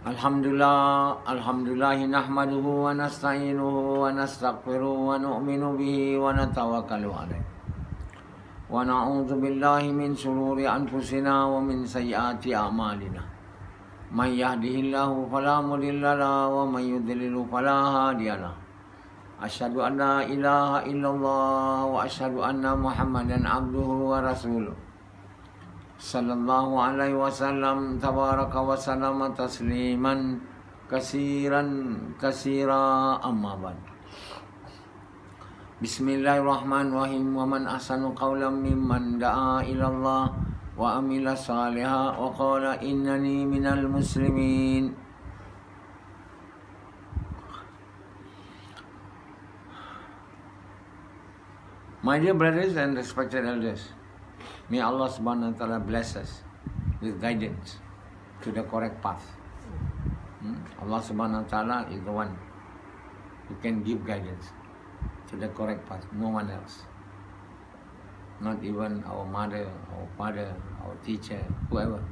Alhamdulillah nahmaduhu wa nasta'inuhu wa nastaghfiruhu wa nu'minu bihi wa natawakkalu alayh. Wa na'udzu billahi min shururi anfusina wa min sayyiati a'malina. Man yahdihillahu fala mudilla lahu wa man yudlil fala hadiya lahu. Asyhadu an la ilaha illallah wa asyhadu anna Muhammadan abduhu wa rasuluh. Sallallahu alaihi wasallam tabaraka wa sallama tasliman kasira amma ba'd. Bismillahirrahmanirrahim. Wa man ahsanu qawlan mimman da'a ila Allah wa amila salihan wa qala innani minal muslimin. My dear brothers and respected elders, may Allah subhanahu wa ta'ala bless us with guidance to the correct path. Allah subhanahu wa ta'ala is the one who can give guidance to the correct path, no one else. Not even our mother, our father, our teacher, whoever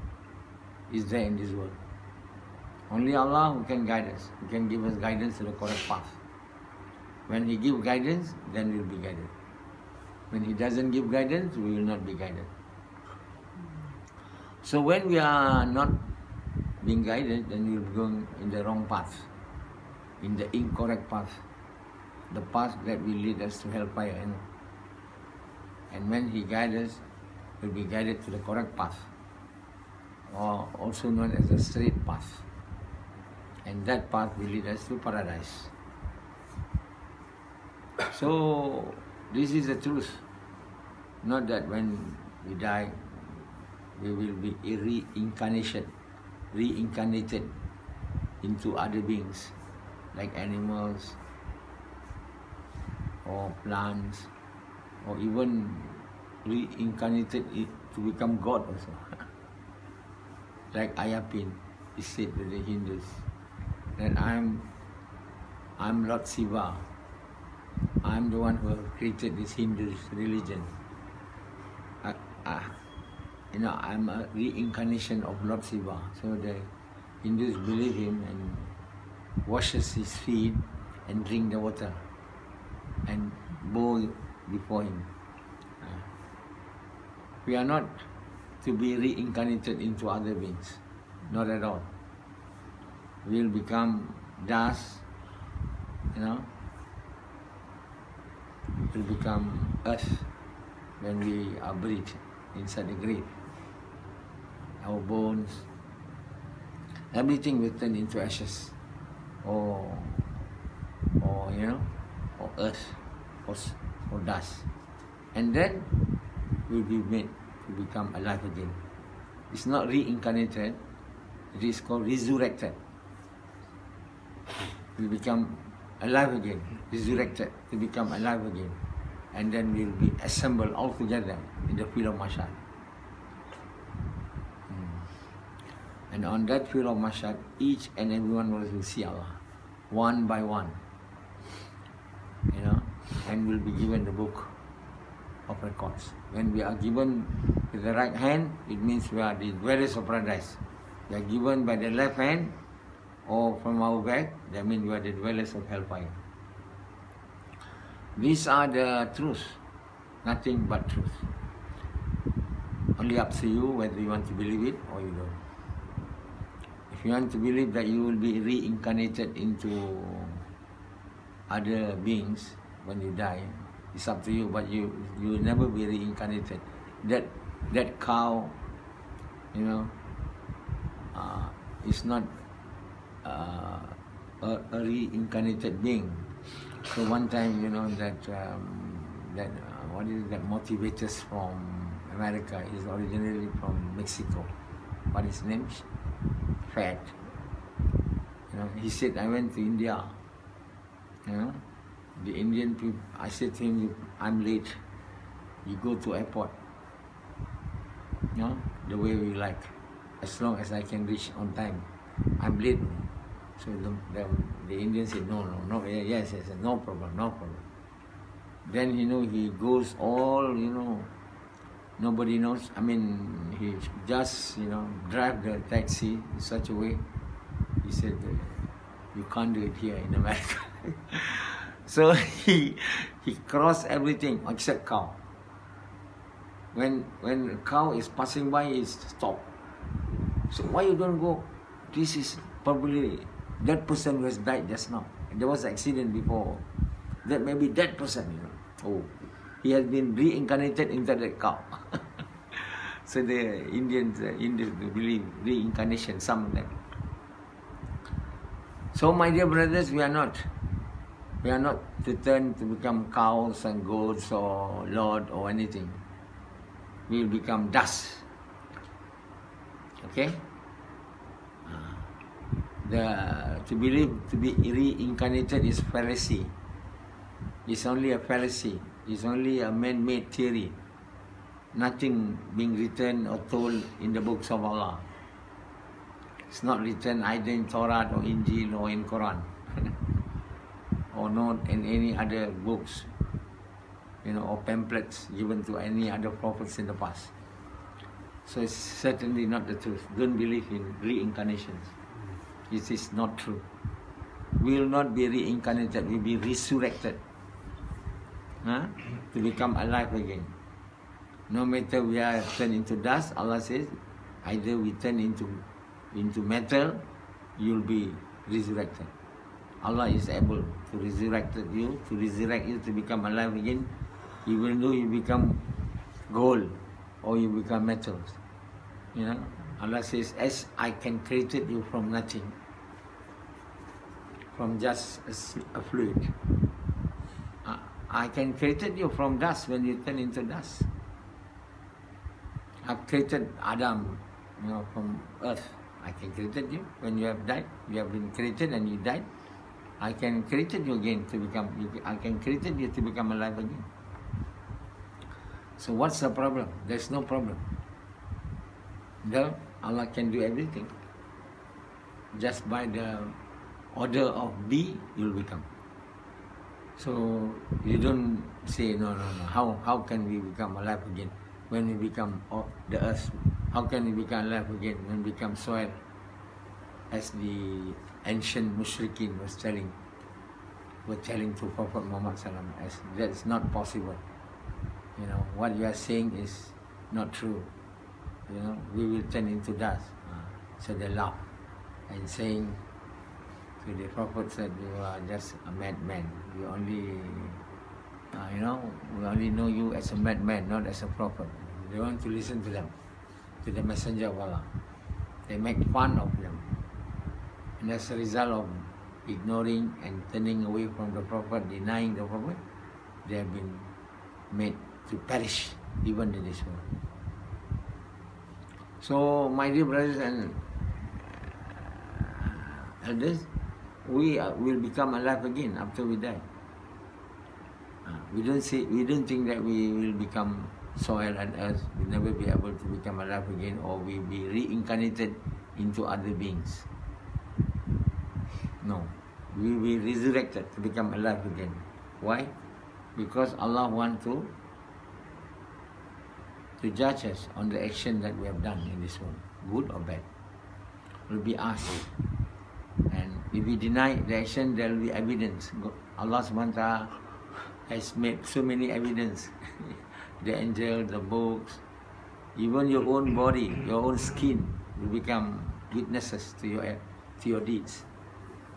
is there in this world. Only Allah who can guide us, who can give us guidance to the correct path. When He gives guidance, then we will be guided. When He doesn't give guidance, we will not be guided. So when we are not being guided, then we will be going in the wrong path, in the incorrect path, the path that will lead us to hellfire. And when He guides us, we will be guided to the correct path, or also known as the straight path. And that path will lead us to paradise. So this is the truth. Not that when we die, we will be reincarnated into other beings, like animals, or plants, or even reincarnated to become God also. Like Ayapin is said to the Hindus, that I'm Lord Shiva. I'm the one who created this Hindu religion. I'm a reincarnation of Lord Shiva. So the Hindus believe him and washes his feet and drink the water and bow before him. We are not to be reincarnated into other beings. Not at all. We will become dust, will become earth when we are buried inside the grave. Our bones, everything will turn into ashes, or earth, or dust, and then we'll be made to become alive again. It's not reincarnated; it is called resurrected. We become alive again, resurrected to become alive again, and then we will be assembled all together in the field of Mahsyar. And on that field of Mahsyar, each and everyone will see Allah, one by one, and will be given the book of records. When we are given with the right hand, it means we are the dwellers of paradise. We are given by the left hand, or from our back, that means we are the dwellers of hellfire. These are the truths, nothing but truth. Only up to you whether you want to believe it or you don't. If you want to believe that you will be reincarnated into other beings when you die, it's up to you, but you will never be reincarnated. That cow, is not a reincarnated being. So one time, that motivators from America is originally from Mexico. What is his name? Fat. He said, I went to India. The Indian people, I said to him, I'm late. You go to airport. The way we like. As long as I can reach on time. I'm late. So the Indian said, no, yes, no problem. Then, he goes all, nobody knows. I mean, he just, drive the taxi in such a way He said, you can't do it here in America. So he crossed everything except cow. When a cow is passing by, he stopped. So why you don't go? This is probably that person who has died just now. There was an accident before. That may be that person, you know. Oh, he has been reincarnated into that cow. So the Indians believe reincarnation, some of them. So my dear brothers, we are not to turn to become cows and goats or lord or anything. We will become dust. Okay? To believe to be reincarnated is fallacy. It's only a fallacy. It's only a man-made theory. Nothing being written or told in the books of Allah. It's not written either in Torah or Injil or in Quran. Or not in any other books, you know, or pamphlets given to any other prophets in the past. So it's certainly not the truth. Don't believe in reincarnations. It is not true. We will not be reincarnated, we will be resurrected. To become alive again. No matter we are turned into dust, Allah says, either we turn into metal, you will be resurrected. Allah is able to resurrect you, to become alive again, even though you become gold or you become metals. You know, Allah says, as I can created you from nothing, from just a fluid. I can created you from dust when you turn into dust. I've created Adam, you know, from earth. I can created you when you have died. You have been created and you died. I can created you again to become. I can created you to become alive again. So what's the problem? There's no problem. Allah can do everything. Just by the order of be, you'll become. So you don't say no. How can we become alive again when we become of the earth? How can we become alive again when we become soil? As the ancient mushrikeen were telling to Prophet Muhammad Sallam, as that's not possible. You know, what you are saying is not true. You know, we will turn into dust. So they laugh and saying to the Prophet said, you are just a madman. You only, we only know you as a madman, not as a prophet. They want to listen to them, to the Messenger of Allah. They make fun of them. And as a result of ignoring and turning away from the Prophet, denying the Prophet, they have been made to perish even in this world. So, my dear brothers and elders, we will become alive again after we die. We don't think that we will become soil and earth. We'll never be able to become alive again, or we'll be reincarnated into other beings. No, we will be resurrected to become alive again. Why? Because Allah wants to judge us on the action that we have done in this world, good or bad. We'll be asked. And if we deny the action, there will be evidence. Allah subhanahu wa ta'ala has made so many evidence. The angel, the books, even your own body, your own skin will become witnesses to your deeds,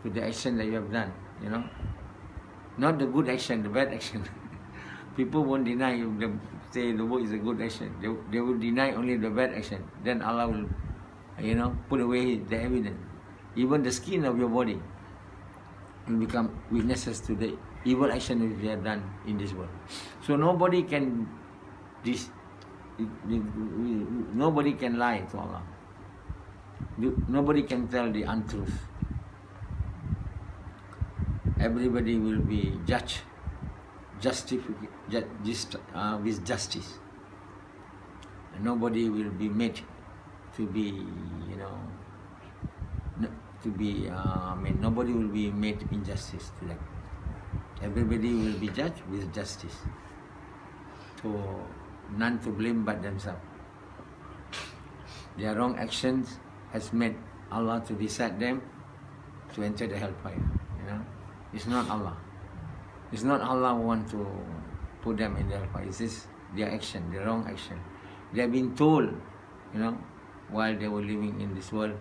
to the action that you have done, you know. Not the good action, the bad action. People won't deny you, say the book is a good action. They will deny only the bad action. Then Allah will, put away the evidence. Even the skin of your body will become witnesses to the evil action that you have done in this world. So nobody can lie to Allah. Nobody can tell the untruth. Everybody will be judged with justice. And nobody will be made to be, nobody will be made injustice to them. Everybody will be judged with justice. So none to blame but themselves. Their wrong actions has made Allah to decide them to enter the hellfire. It's not Allah. It's not Allah who want to put them in the hellfire. It's just their action, their wrong action. They have been told, while they were living in this world,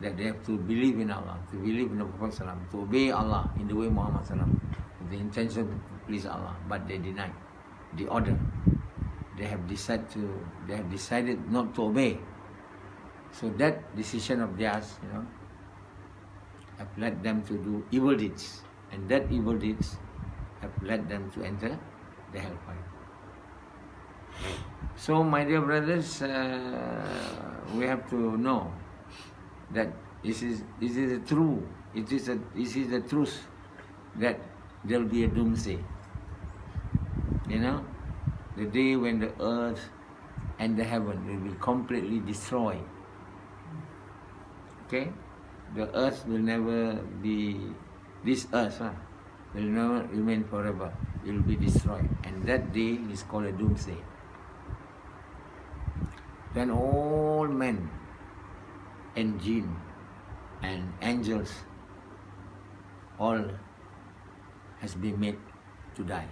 that they have to believe in Allah, to believe in the Prophet ﷺ, to obey Allah in the way Muhammad ﷺ, with the intention to please Allah. But they denied the order. They have decided not to obey. So that decision of theirs, have led them to do evil deeds, and that evil deeds have led them to enter the hellfire. So, my dear brothers, we have to know that this is the truth. It is the truth that there will be a doomsday. The day when the earth and the heaven will be completely destroyed. Okay? The earth will never be, this earth will never remain forever. It will be destroyed. And that day is called a doomsday. Then all men and jinn and angels all has been made to die.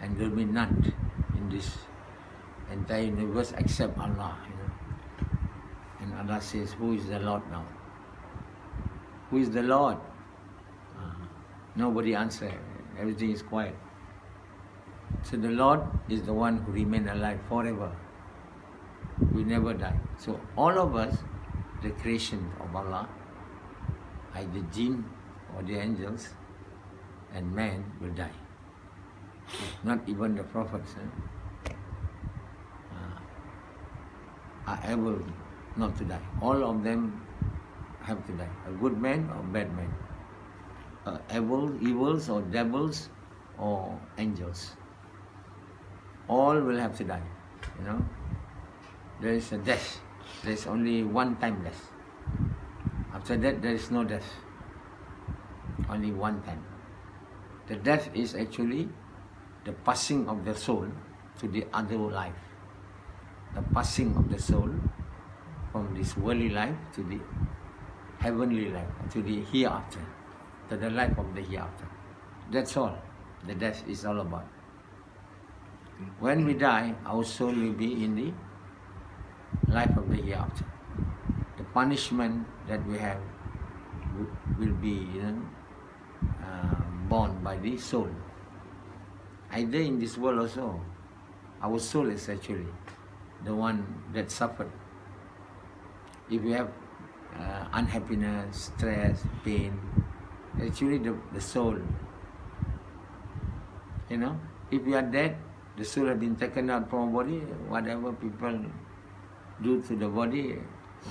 And there will be none in this entire universe except Allah. And Allah says, who is the Lord now? Who is the Lord? Nobody answers. Everything is quiet. So the Lord is the one who remains alive forever. We never die. So all of us, the creation of Allah, either jinn or the angels and man, will die. Not even the prophets are able not to die. All of them have to die. A good man or bad man. Evils or devils or angels. All will have to die. There is a death. There is only one time death. After that, there is no death. Only one time. The death is actually the passing of the soul to the other life. The passing of the soul from this worldly life to the heavenly life, to the hereafter, to the life of the hereafter. That's all the death is all about. When we die, our soul will be in the life of the hereafter. The punishment that we have will be borne by the soul. Either in this world also, our soul is actually the one that suffered. If we have unhappiness, stress, pain, actually the soul. If we are dead, the soul has been taken out from our body. Whatever people do to the body,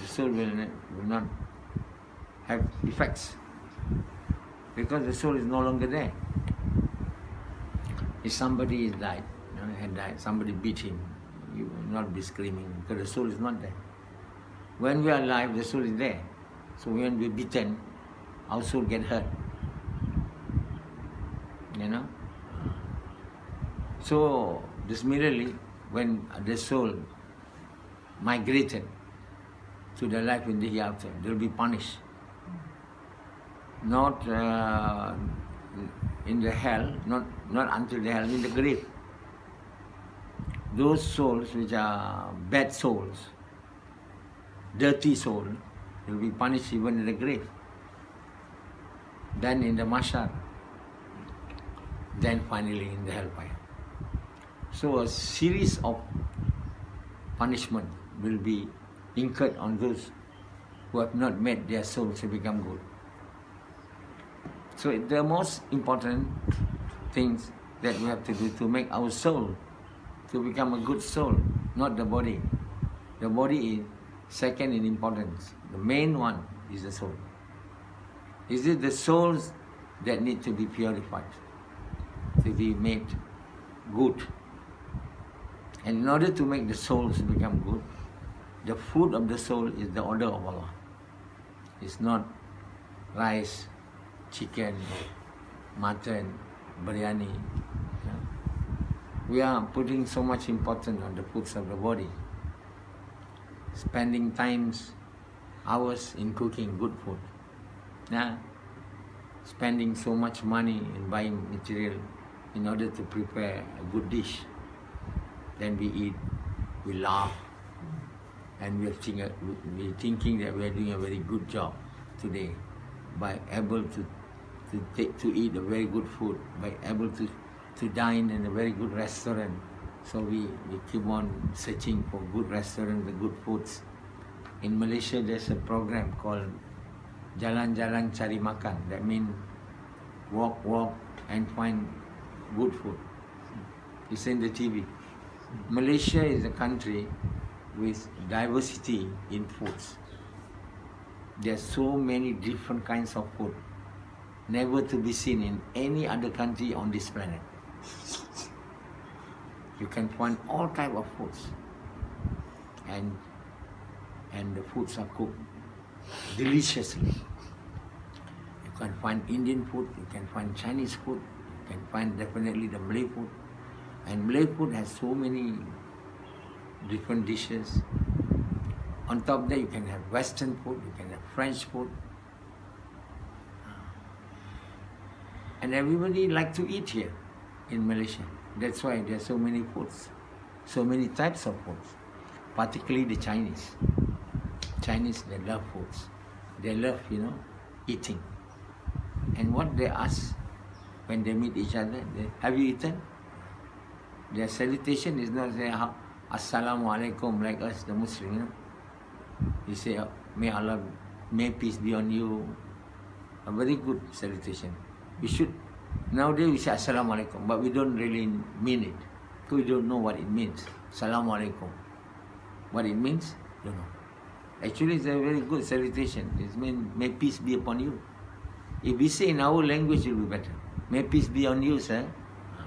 the soul will not have effects, because the soul is no longer there. If somebody is died, had died, somebody beat him, you will not be screaming because the soul is not there. When we are alive, the soul is there. So when we are beaten, our soul get hurt. So similarly, when the soul migrated to the life in the hereafter, they will be punished. Not in the hell, not until the hell, in the grave. Those souls which are bad souls, dirty soul, will be punished even in the grave. Then in the mahshar, then finally in the hellfire. So a series of punishment will be incurred on those who have not made their souls to become good. So the most important things that we have to do to make our soul to become a good soul, not the body. The body is second in importance. The main one is the soul. Is it the souls that need to be purified, to be made good? And in order to make the souls become good, the food of the soul is the order of Allah. It's not rice, chicken, mutton, biryani. We are putting so much importance on the foods of the body, spending hours in cooking good food. spending so much money in buying material in order to prepare a good dish. Then we eat, we laugh, and we're thinking that we're doing a very good job today by able to eat a very good food, by able to dine in a very good restaurant. So we keep on searching for good restaurants and good foods. In Malaysia, there's a program called Jalan cari makan. That means walk and find good food. It's in the TV. Malaysia is a country with diversity in foods. There's so many different kinds of food, never to be seen in any other country on this planet. You can find all type of foods, and the foods are cooked deliciously. You can find Indian food, you can find Chinese food, you can find definitely the Malay food. And Malay food has so many different dishes. On top of that, you can have Western food, you can have French food. And everybody like to eat here in Malaysia. That's why there are so many foods, so many types of foods, particularly the Chinese. Chinese, they love foods. They love, eating. And what they ask when they meet each other, have you eaten? Their salutation is not say Assalamu alaikum like us, the Muslim. You say, may peace be on you. A very good salutation. We should, nowadays we say Assalamu alaikum, but we don't really mean it. We don't know what it means. Assalamu alaikum. What it means, don't know. Actually, it's a very good salutation. It means, may peace be upon you. If we say in our language, it will be better. May peace be on you, sir.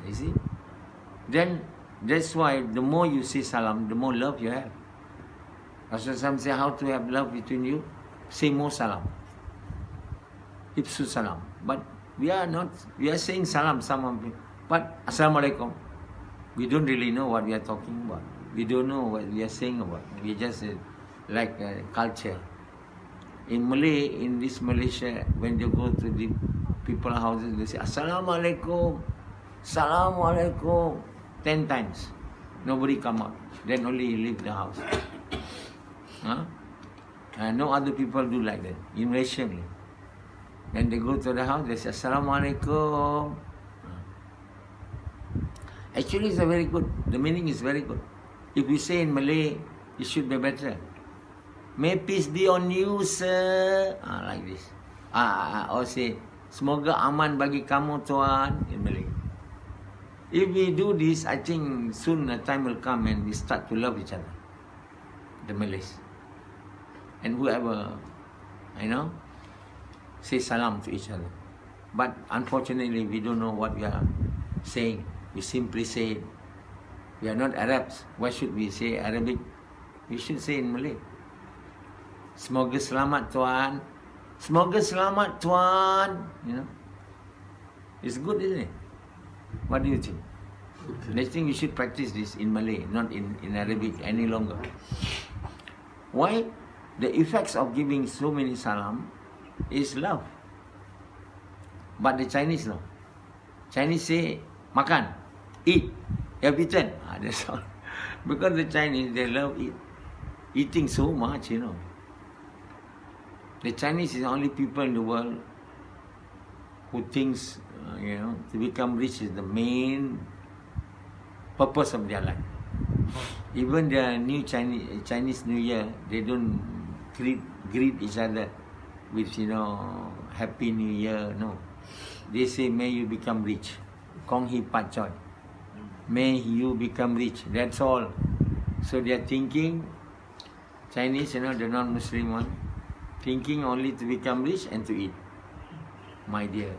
You see? Then, that's why the more you say salam, the more love you have. Rasulullah say how to have love between you? Say more salam. Ipsu salam. But we are saying salam, but assalamu alaikum. We don't really know what we are talking about. We don't know what we are saying about. We just like culture. In Malay, in this Malaysia, when they go to the people's houses, they say assalamu alaikum, assalamu alaikum 10 times. Nobody come out. Then only you leave the house. No other people do like that. In Malaysia, when they go to the house, they say assalamu alaikum. Actually, it's a very good. The meaning is very good. If we say in Malay, it should be better. May peace be on you, sir. Like this. Or say, semoga aman bagi kamu, tuan, in Malay. If we do this, I think soon a time will come and we start to love each other. The Malays. And whoever, say salam to each other. But unfortunately, we don't know what we are saying. We simply say it. We are not Arabs. Why should we say Arabic? We should say in Malay. Semoga selamat, tuan. Semoga selamat, tuan. It's good, isn't it? What do you think? Okay. I think we should practice this in Malay, not in Arabic any longer. Why? The effects of giving so many salam is love. But the Chinese no. Chinese say, makan, eat, have eaten. That's all. Because the Chinese, they love eating so much, The Chinese is the only people in the world who thinks, to become rich is the main purpose of their life. Even the new Chinese New Year, they don't greet each other with, Happy New Year. No. They say, may you become rich. Kong Hi Pat Choi. May you become rich. That's all. So they are thinking, Chinese, the non-Muslim one, thinking only to become rich and to eat. My dear,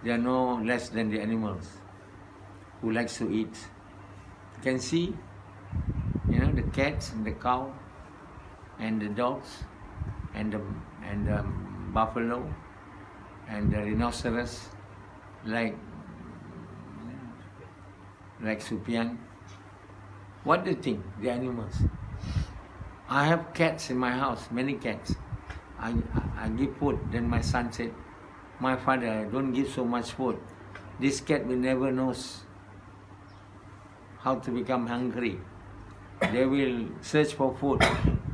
they are no less than the animals who likes to eat. You can see, the cats and the cow and the dogs and the buffalo and the rhinoceros like Supian. What do you think? The animals. I have cats in my house, many cats. I give food. Then my son said, my father, don't give so much food. This cat will never knows how to become hungry. They will search for food,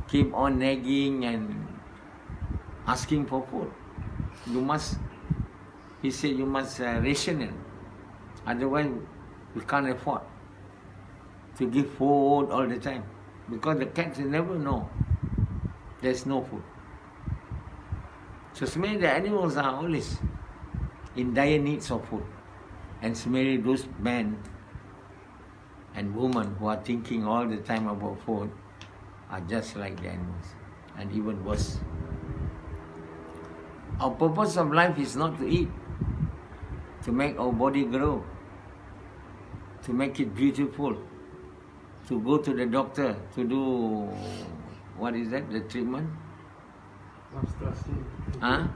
keep on nagging and asking for food. You must, he said, you must ration it. Otherwise, we can't afford to give food all the time. Because the cats will never know there's no food. So similarly, the animals are always in dire needs of food. And similarly, those men and women who are thinking all the time about food are just like the animals, and even worse. Our purpose of life is not to eat, to make our body grow, to make it beautiful, to go to the doctor, to do, what is that, the treatment? Huh?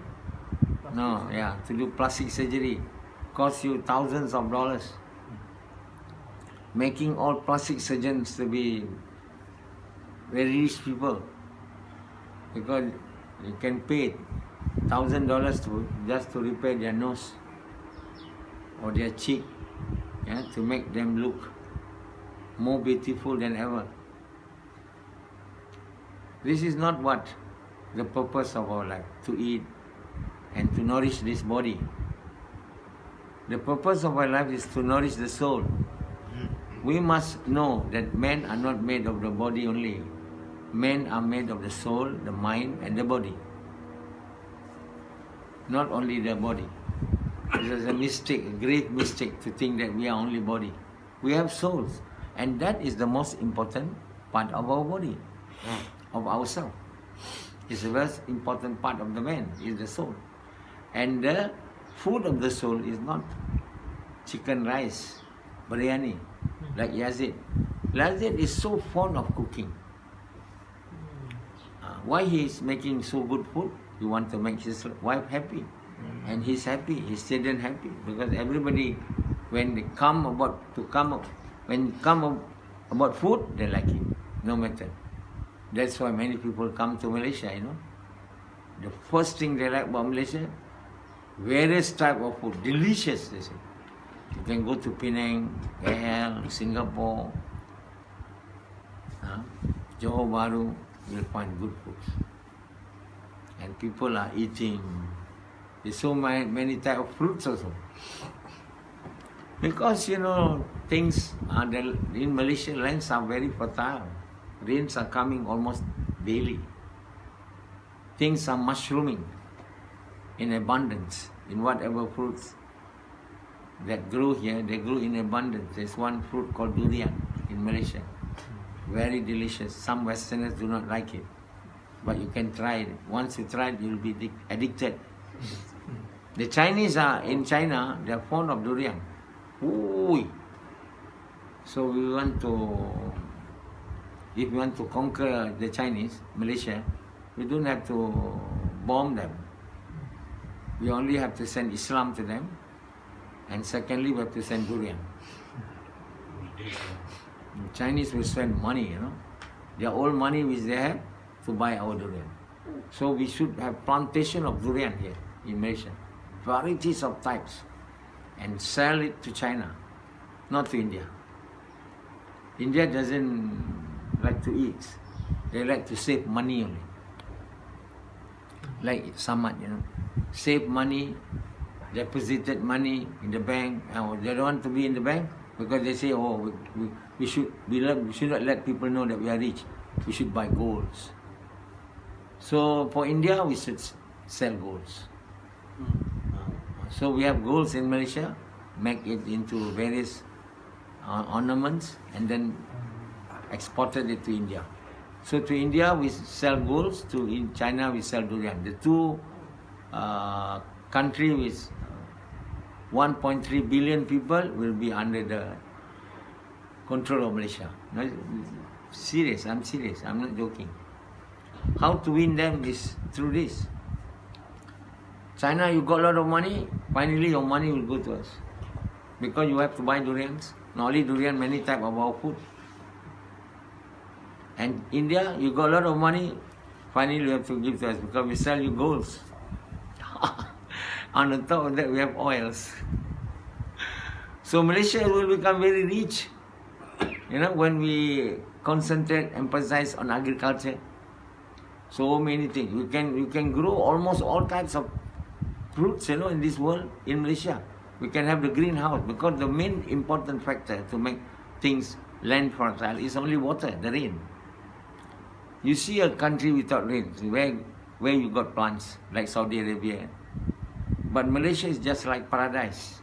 No, yeah, to do plastic surgery. Costs you thousands of dollars. Making all plastic surgeons to be very rich people. Because you can pay $1,000 to just to repair their nose or their cheek, yeah, to make them look more beautiful than ever. This is not what the purpose of our life, to eat and to nourish this body. The purpose of our life is to nourish the soul. We must know that men are not made of the body only. Men are made of the soul, the mind and the body. Not only the body. It is a mistake, a great mistake to think that we are only body. We have souls. And that is the most important part of our body, of ourselves. It's the most important part of the man, is the soul. And the food of the soul is not chicken rice, biryani, like Yazid. Yazid is so fond of cooking. Why he is making so good food? He wants to make his wife happy. And he's happy, his children happy. Because everybody, when they come about food, they like it, no matter. That's why many people come to Malaysia, you know. The first thing they like about Malaysia, various type of food, delicious, they say. You can go to Penang, KL, Singapore, Johor Bahru, you'll find good foods. And people are eating. There's so many type of fruits also. Because, you know, things in Malaysia, lands are very fertile. Rains are coming almost daily. Things are mushrooming in abundance. In whatever fruits that grow here, they grow in abundance. There's one fruit called durian in Malaysia. Very delicious. Some Westerners do not like it. But you can try it. Once you try it, you'll be addicted. The Chinese are, in China, they are fond of durian. Ooh. So if we want to conquer the Chinese, Malaysia, we don't have to bomb them. We only have to send Islam to them. And secondly, we have to send durian. The Chinese will spend money, you know. Their old money which they have to buy our durian. So we should have plantation of durian here in Malaysia. Varieties of types. And sell it to China, not to India. India doesn't like to eat. They like to save money only. Like Samad, you know. Save money, deposited money in the bank. They don't want to be in the bank because they say, oh, we should not let people know that we are rich. We should buy golds. So for India, we should sell golds. So we have golds in Malaysia, make it into various ornaments and then exported it to India. So to India we sell golds, in China we sell durian. The two countries with 1.3 billion people will be under the control of Malaysia. No, serious, I'm serious, I'm not joking. How to win them is through this. China, you got a lot of money, finally your money will go to us. Because you have to buy durians. Not only durian, many types of our food. And India, you got a lot of money, Finally, you have to give to us because we sell you golds. On the top of that, we have oils. So Malaysia will become very rich. When we concentrate, emphasize on agriculture. So many things. You can grow almost all types of fruits, in this world, in Malaysia. We can have the greenhouse because the main important factor to make things land fertile is only water, the rain. You see a country without rain, where you got plants, like Saudi Arabia. But Malaysia is just like paradise.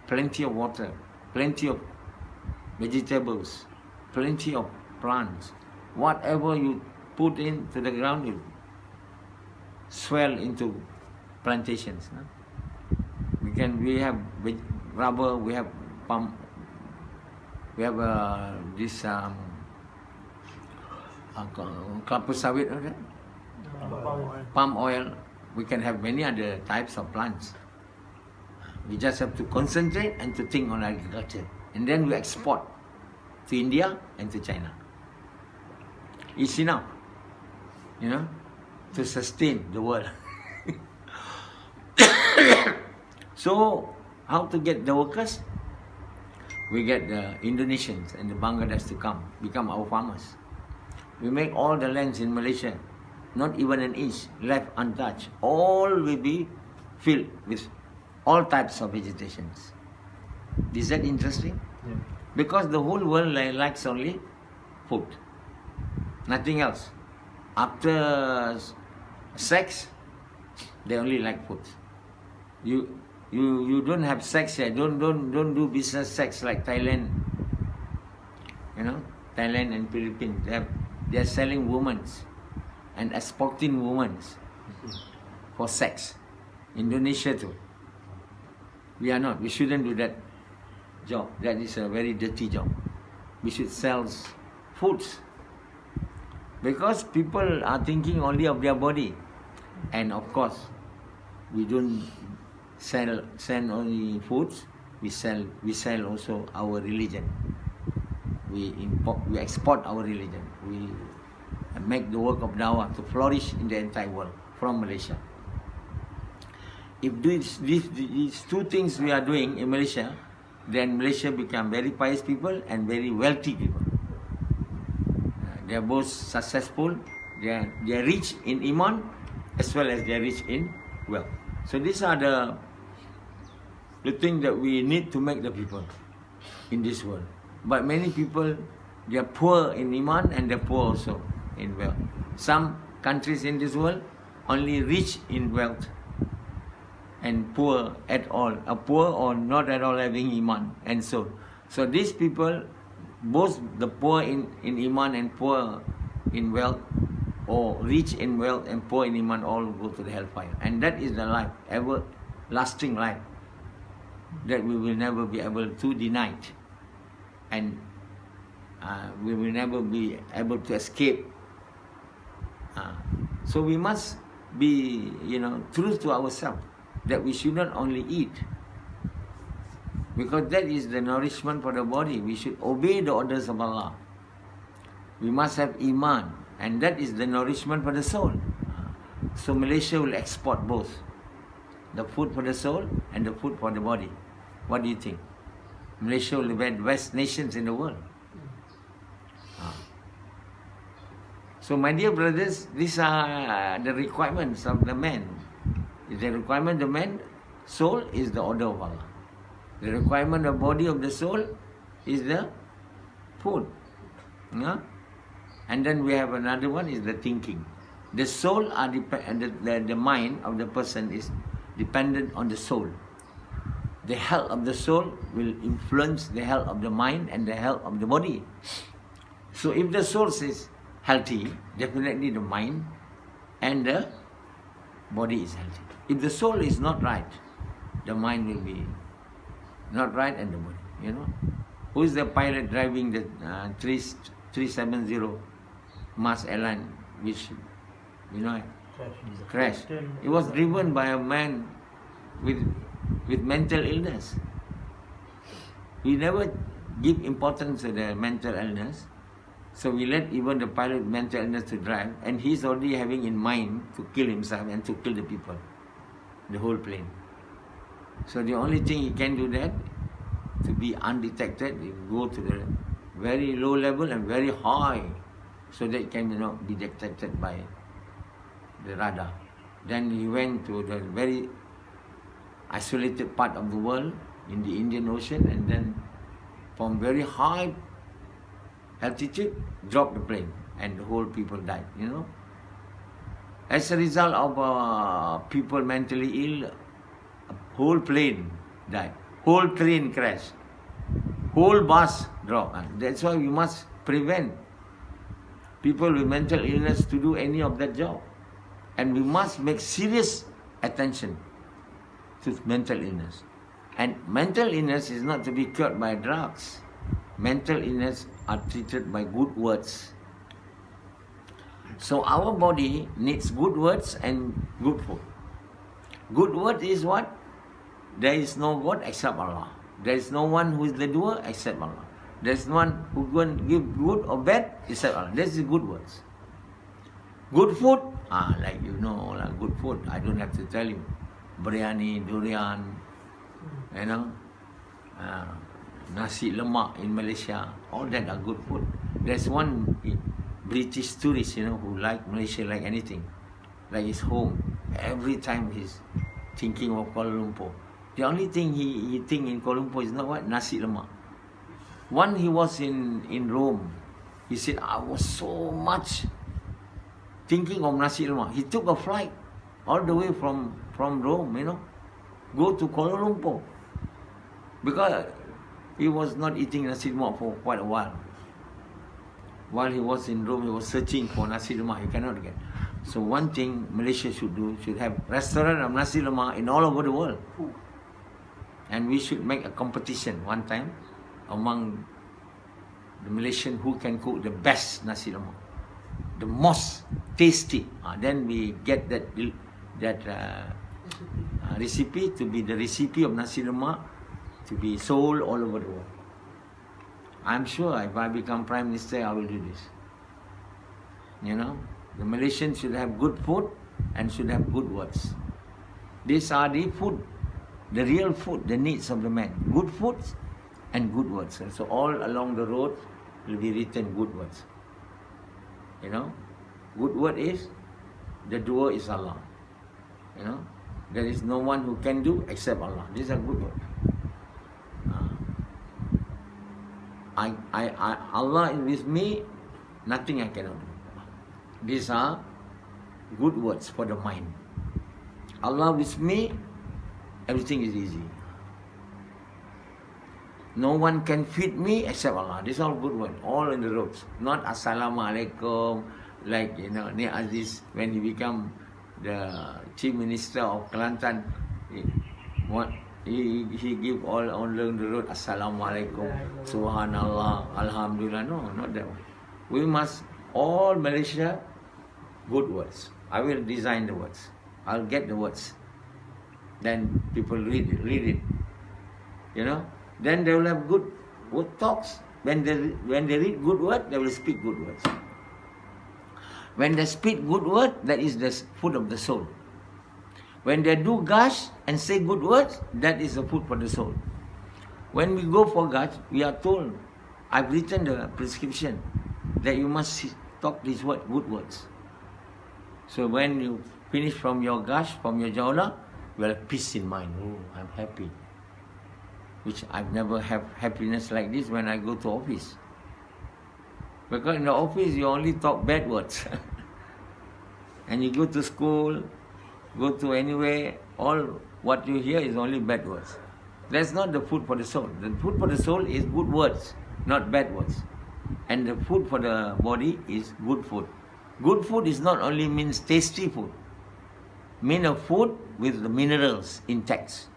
Plenty of water, plenty of vegetables, plenty of plants. Whatever you put into the ground will swell into plantations. We have rubber, we have palm, we have this kelapa sawit, okay? Palm oil. We can have many other types of plants. We just have to concentrate and to think on agriculture. And then we export to India and to China. It's enough, to sustain the world. So, how to get the workers? We get the Indonesians and the Bangladesh to become our farmers. We make all the lands in Malaysia, not even an inch left untouched. All will be filled with all types of vegetations. Is that interesting? Yeah. Because the whole world likes only food, nothing else. After sex, they only like food. You don't have sex here. Don't do business sex like Thailand. Thailand and Philippines. They are selling women and exporting women for sex. Indonesia too. We are not. We shouldn't do that job. That is a very dirty job. We should sell foods. Because people are thinking only of their body. And of course, we don't sell only foods. We sell also our religion. We export our religion. We make the work of dawah to flourish in the entire world from Malaysia. If these two things we are doing in Malaysia, then Malaysia become very pious people and very wealthy people. They are both successful. They are rich in iman as well as they are rich in wealth. So these are the things that we need to make the people in this world. But many people, they are poor in iman and they are poor also in wealth. Some countries in this world only rich in wealth and poor at all, poor or not at all having iman and so. So these people, both the poor in iman and poor in wealth, or rich in wealth and poor in iman, all go to the hellfire. And that is the life, everlasting life, that we will never be able to deny it. And we will never be able to escape. So we must be, true to ourselves, that we should not only eat, because that is the nourishment for the body. We should obey the orders of Allah. We must have iman, and that is the nourishment for the soul. So Malaysia will export both, the food for the soul and the food for the body. What do you think? Malaysia will be the best nations in the world. So my dear brothers, these are the requirements of the man. The requirement of the man, soul, is the order of Allah. The requirement of body of the soul is the food. And then we have another one, is the thinking. The soul are the mind of the person is dependent on the soul. The health of the soul will influence the health of the mind and the health of the body. So if the soul is healthy, definitely the mind and the body is healthy. If the soul is not right, the mind will be not right and the body. Who is the pilot driving the 370 Mars airline, which crashed? It was driven by a man with mental illness. We never give importance to the mental illness. So we let even the pilot with mental illness to drive, and he's already having in mind to kill himself and to kill the people, the whole plane. So the only thing he can do that, to be undetected, he go to the very low level and very high, so that it can be detected by the radar. Then he went to the very isolated part of the world in the Indian Ocean, and then from very high altitude dropped the plane, and the whole people died. As a result of people mentally ill, a whole plane died, whole train crashed, whole bus dropped. And that's why we must prevent people with mental illness to do any of that job. And we must make serious attention to mental illness. And mental illness is not to be cured by drugs. Mental illness are treated by good words. So our body needs good words and good food. Good word is what? There is no God except Allah. There is no one who is the doer except Allah. There is no one who can give good or bad except Allah. This is good words. Good food, like good food. I don't have to tell you. Biryani, durian, nasi lemak in Malaysia. All that are good food. There's one British tourist, who like Malaysia like anything, like his home. Every time he's thinking of Kuala Lumpur. The only thing he think in Kuala Lumpur is not what? Nasi lemak. When he was in Rome, he said, I was so much thinking of nasi lemak. He took a flight all the way from Rome, go to Kuala Lumpur. Because he was not eating nasi lemak for quite a while. While he was in Rome, he was searching for nasi lemak. He cannot get. So one thing Malaysia should do, should have restaurant of nasi lemak in all over the world. And we should make a competition one time among the Malaysian who can cook the best nasi lemak, the most tasty. Then we get that recipe to be the recipe of nasi lemak to be sold all over the world. I'm sure if I become Prime Minister, I will do this. The Malaysians should have good food and should have good words. These are the food, the real food, the needs of the man. Good food and good words. And so all along the road will be written good words. Good word is, the doer is Allah. There is no one who can do except Allah. These are good words. Allah is with me, nothing I cannot do. These are good words for the mind. Allah with me, everything is easy. No one can feed me except Allah. These are all good words, all in the roads. Not Assalamualaikum, like Ni Aziz, when he become the Chief Minister of Kelantan, he give all along the road Assalamualaikum, Subhanallah, Alhamdulillah. No, not that one. We must all Malaysia good words. I will design the words. I'll get the words. Then people read it. Then they will have good talks. When they read good word, they will speak good words. When they speak good word, that is the food of the soul. When they do gush and say good words, that is the food for the soul. When we go for gush, we are told, I've written the prescription that you must talk these good words. So when you finish from your gush, from your jawla, you will have peace in mind. Oh, I'm happy. Which I've never have happiness like this when I go to office. Because in the office, you only talk bad words. And you go to school, go to anywhere, all what you hear is only bad words. That's not the food for the soul. The food for the soul is good words, not bad words. And the food for the body is good food. Good food is not only means tasty food. Mean a food with the minerals intact.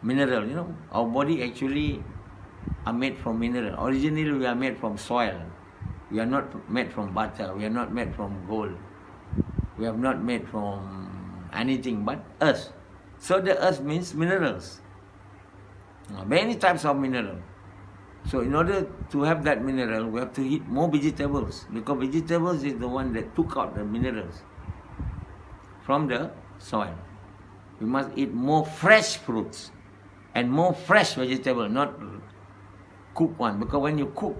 Mineral, our body actually are made from mineral. Originally we are made from soil. We are not made from butter. We are not made from gold. We are not made from anything but earth. So the earth means minerals. Many types of mineral. So in order to have that mineral, we have to eat more vegetables, because vegetables is the one that took out the minerals from the soil. We must eat more fresh fruits and more fresh vegetable, not cooked one, because when you cook,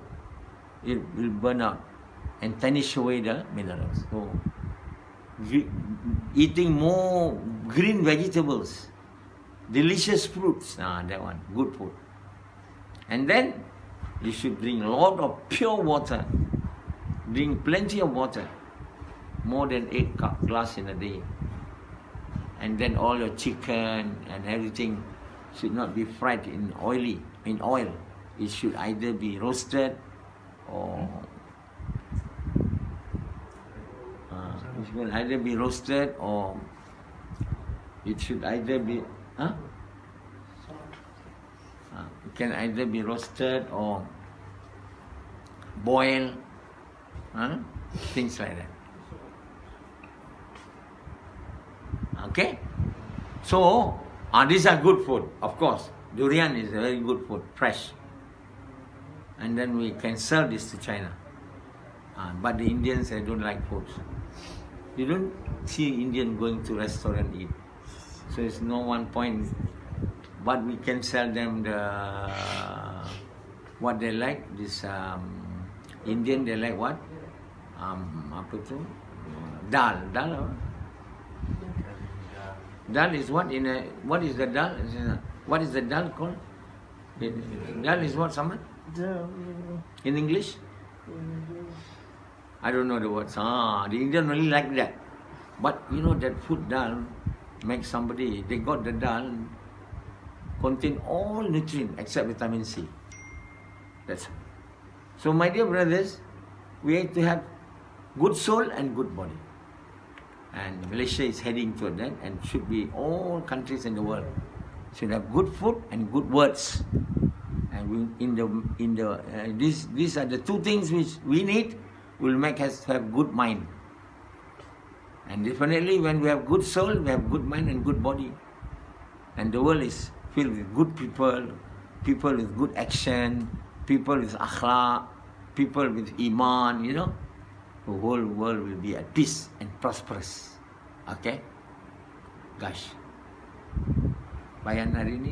it will burn out and tarnish away the minerals. So eating more green vegetables, delicious fruits, that one, good food. And then you should drink a lot of pure water. Drink plenty of water, more than 8 glass in a day. And then all your chicken and everything should not be fried in oil. It should either be roasted or it should either be roasted or it should either be it can either be roasted or boiled, things like that. Okay? So, these are good food, of course. Durian is a very good food, fresh. And then we can sell this to China. But the Indians, they don't like foods. You don't see Indian going to restaurant eat. So it's no one point. But we can sell them what they like. This Indian, they like what? Apa tu? Dal. Dal is what what is the dal? What is the dal called? Dal is what, someone? In English? I don't know the words. The Indian really like that. But you know that food dal makes somebody, they got the dal, contain all nutrients except vitamin C. That's it. So my dear brothers, we have to have good soul and good body. And Malaysia is heading toward that, and should be all countries in the world should have good food and good words. And these are the two things which we need, will make us have good mind. And definitely when we have good soul, we have good mind and good body. And the world is filled with good people, people with good action, people with akhlaq, people with iman, you know. The whole world will be at peace and prosperous. Okay? Gosh. Bayan hari ini